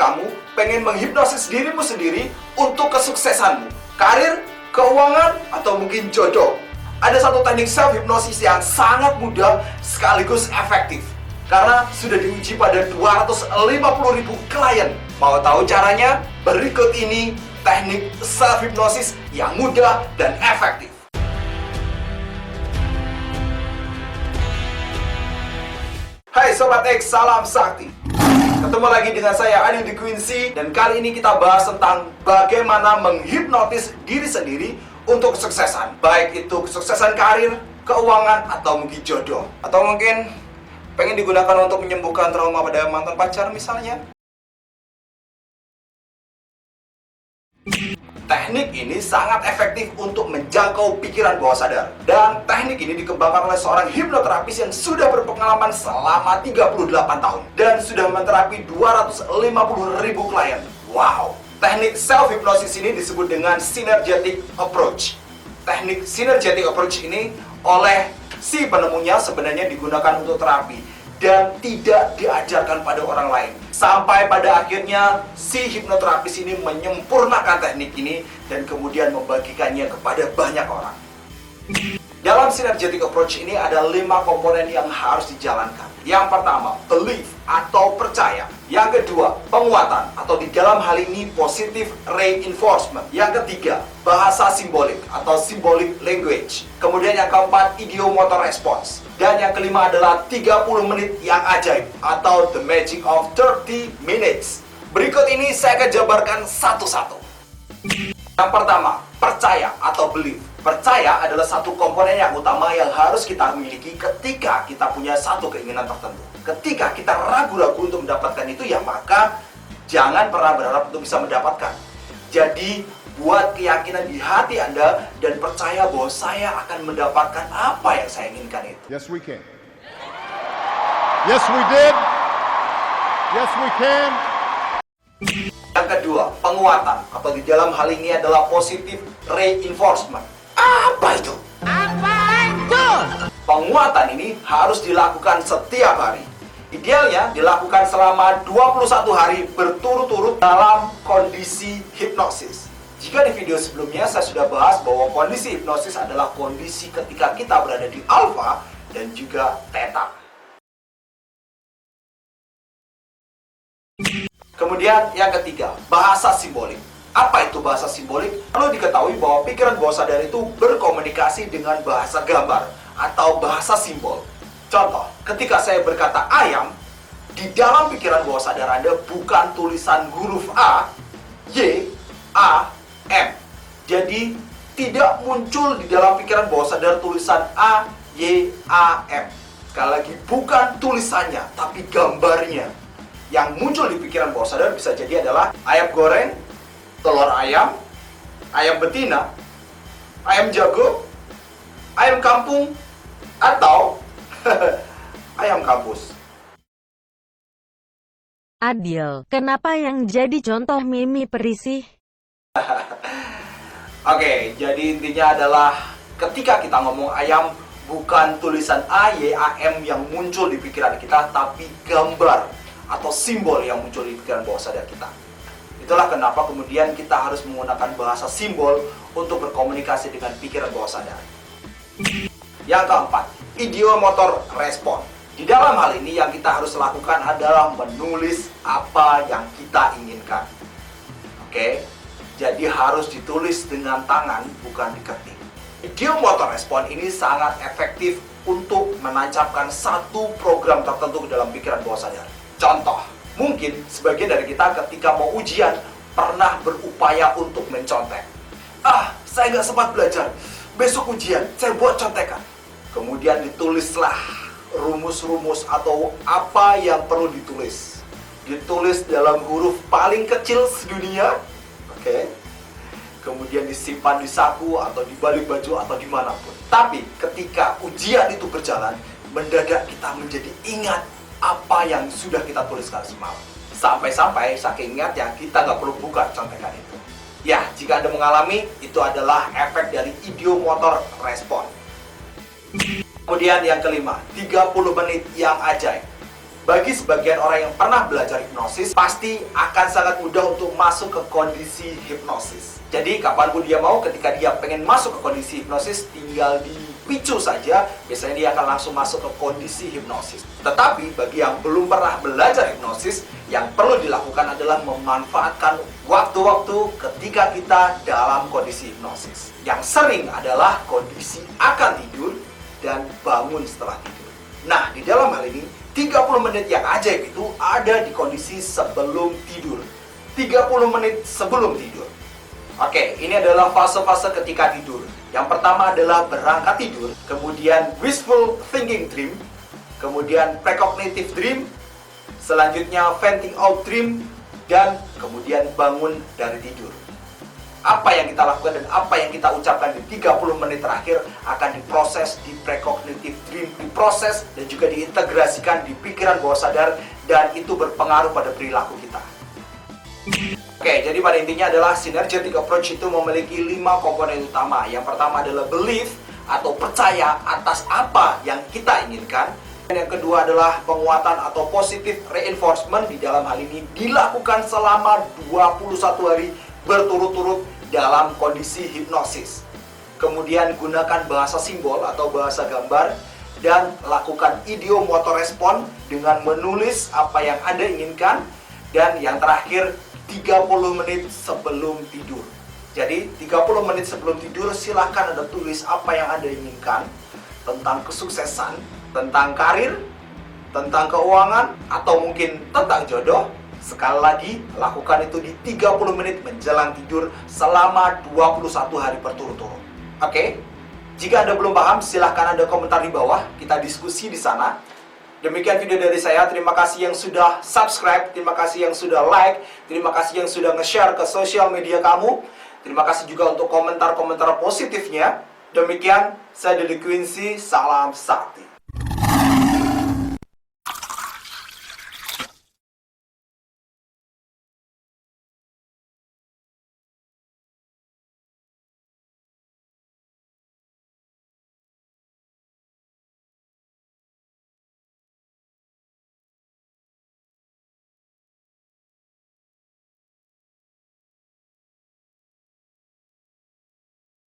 kamu pengen menghipnosis dirimu sendiri untuk kesuksesanmu, karir, keuangan, atau mungkin jodoh? Ada satu teknik self-hypnosis yang sangat mudah sekaligus efektif karena sudah diuji pada 250.000 klien. Mau tahu caranya? Berikut ini teknik self-hypnosis yang mudah dan efektif. Hai Sobat X, salam sakti. Ketemu lagi dengan saya Adi di Quincy, dan kali ini kita bahas tentang bagaimana menghipnotis diri sendiri untuk kesuksesan, baik itu kesuksesan karir, keuangan, atau mungkin jodoh, atau mungkin pengen digunakan untuk menyembuhkan trauma pada mantan pacar misalnya. Teknik ini sangat efektif untuk menjangkau pikiran bawah sadar. Dan teknik ini dikembangkan oleh seorang hipnoterapis yang sudah berpengalaman selama 38 tahun dan sudah menterapi 250.000 klien. Wow! Teknik self-hypnosis ini disebut dengan synergetic approach. Teknik synergetic approach ini oleh si penemunya sebenarnya digunakan untuk terapi dan tidak diajarkan pada orang lain. Sampai pada akhirnya si hipnoterapis ini menyempurnakan teknik ini dan kemudian membagikannya kepada banyak orang. Dalam synergetic approach ini ada 5 komponen yang harus dijalankan. Yang pertama, belief atau percaya. Yang kedua, penguatan atau di dalam hal ini positive reinforcement. Yang ketiga, bahasa simbolik atau symbolic language. Kemudian yang keempat, ideomotor response. Dan yang kelima adalah 30 menit yang ajaib atau the magic of 30 minutes. Berikut ini saya akan jabarkan satu-satu. Yang pertama, percaya atau belief. Percaya adalah satu komponen yang utama yang harus kita miliki ketika kita punya satu keinginan tertentu. Ketika kita ragu-ragu untuk mendapatkan itu, ya maka jangan pernah berharap untuk bisa mendapatkan. Jadi, buat keyakinan di hati Anda dan percaya bahwa saya akan mendapatkan apa yang saya inginkan itu. Yes, we can. Yes, we did. Yes, we can. Yang kedua, penguatan atau di dalam hal ini adalah positive reinforcement. Apa itu? Apa itu? Penguatan ini harus dilakukan setiap hari. Idealnya dilakukan selama 21 hari berturut-turut dalam kondisi hipnosis. Jika di video sebelumnya saya sudah bahas bahwa kondisi hipnosis adalah kondisi ketika kita berada di alfa dan juga theta. Kemudian yang ketiga, bahasa simbolik. Apa itu bahasa simbolik? Perlu diketahui bahwa pikiran bawah sadar itu berkomunikasi dengan bahasa gambar atau bahasa simbol. Contoh, ketika saya berkata ayam, di dalam pikiran bawah sadar Anda bukan tulisan huruf A, Y, A, M. Jadi, tidak muncul di dalam pikiran bawah sadar tulisan A, Y, A, M. Sekali lagi, bukan tulisannya, tapi gambarnya. Yang muncul di pikiran bawah sadar bisa jadi adalah ayam goreng, telur ayam, ayam betina, ayam jago, ayam kampung, atau ayam kampus. Adil, kenapa yang jadi contoh Mimi Perisih? Oke, jadi intinya adalah ketika kita ngomong ayam, bukan tulisan A, Y, A, M yang muncul di pikiran kita, tapi gambar atau simbol yang muncul di pikiran bawah sadar kita. Itulah kenapa kemudian kita harus menggunakan bahasa simbol untuk berkomunikasi dengan pikiran bawah sadar. Yang keempat, ideomotor respon. Di dalam hal ini yang kita harus lakukan adalah menulis apa yang kita inginkan. Oke, jadi harus ditulis dengan tangan, bukan diketik. Ideomotor respon ini sangat efektif untuk menancapkan satu program tertentu ke dalam pikiran bawah sadar. Contoh, mungkin sebagian dari kita ketika mau ujian pernah berupaya untuk mencontek. Saya nggak sempat belajar, besok ujian saya buat contekan. Kemudian ditulislah rumus-rumus atau apa yang perlu ditulis. Ditulis dalam huruf paling kecil sedunia, oke. Kemudian disimpan di saku atau di balik baju atau dimanapun. Tapi ketika ujian itu berjalan, mendadak kita menjadi ingat apa yang sudah kita tuliskan semalam. Sampai-sampai saking ingatnya kita nggak perlu buka contekan itu. Ya, jika Anda mengalami, itu adalah efek dari ideomotor respon. Kemudian yang kelima, 30 menit yang ajaib. Bagi sebagian orang yang pernah belajar hipnosis, pasti akan sangat mudah untuk masuk ke kondisi hipnosis. Jadi kapanpun dia mau, ketika dia pengen masuk ke kondisi hipnosis, tinggal dipicu saja, biasanya dia akan langsung masuk ke kondisi hipnosis. Tetapi bagi yang belum pernah belajar hipnosis, yang perlu dilakukan adalah memanfaatkan waktu-waktu ketika kita dalam kondisi hipnosis. Yang sering adalah kondisi akan tidur dan bangun setelah tidur. Nah, di dalam hal ini, 30 menit yang ajaib itu ada di kondisi sebelum tidur. 30 menit sebelum tidur. Oke, ini adalah fase-fase ketika tidur. Yang pertama adalah berangkat tidur, kemudian wishful thinking dream, kemudian precognitive dream, selanjutnya venting out dream, dan kemudian bangun dari tidur. Apa yang kita lakukan dan apa yang kita ucapkan di 30 menit terakhir akan diproses di precognitive dream, diproses dan juga diintegrasikan di pikiran bawah sadar, dan itu berpengaruh pada perilaku kita. Oke, jadi pada intinya adalah synergetic approach itu memiliki 5 komponen utama. Yang pertama adalah belief atau percaya atas apa yang kita inginkan. Dan yang kedua adalah penguatan atau positive reinforcement. Di dalam hal ini dilakukan selama 21 hari berturut-turut dalam kondisi hipnosis. Kemudian gunakan bahasa simbol atau bahasa gambar dan lakukan idiomotor respon dengan menulis apa yang Anda inginkan. Dan yang terakhir, 30 menit sebelum tidur. Jadi 30 menit sebelum tidur silahkan Anda tulis apa yang Anda inginkan tentang kesuksesan, tentang karir, tentang keuangan, atau mungkin tentang jodoh. Sekali lagi, lakukan itu di 30 menit menjelang tidur selama 21 hari berturut-turut. Oke? Jika Anda belum paham, silahkan Anda komentar di bawah. Kita diskusi di sana. Demikian video dari saya. Terima kasih yang sudah subscribe, terima kasih yang sudah like, terima kasih yang sudah nge-share ke sosial media kamu. Terima kasih juga untuk komentar-komentar positifnya. Demikian, saya Deddy Quincy, salam sakti.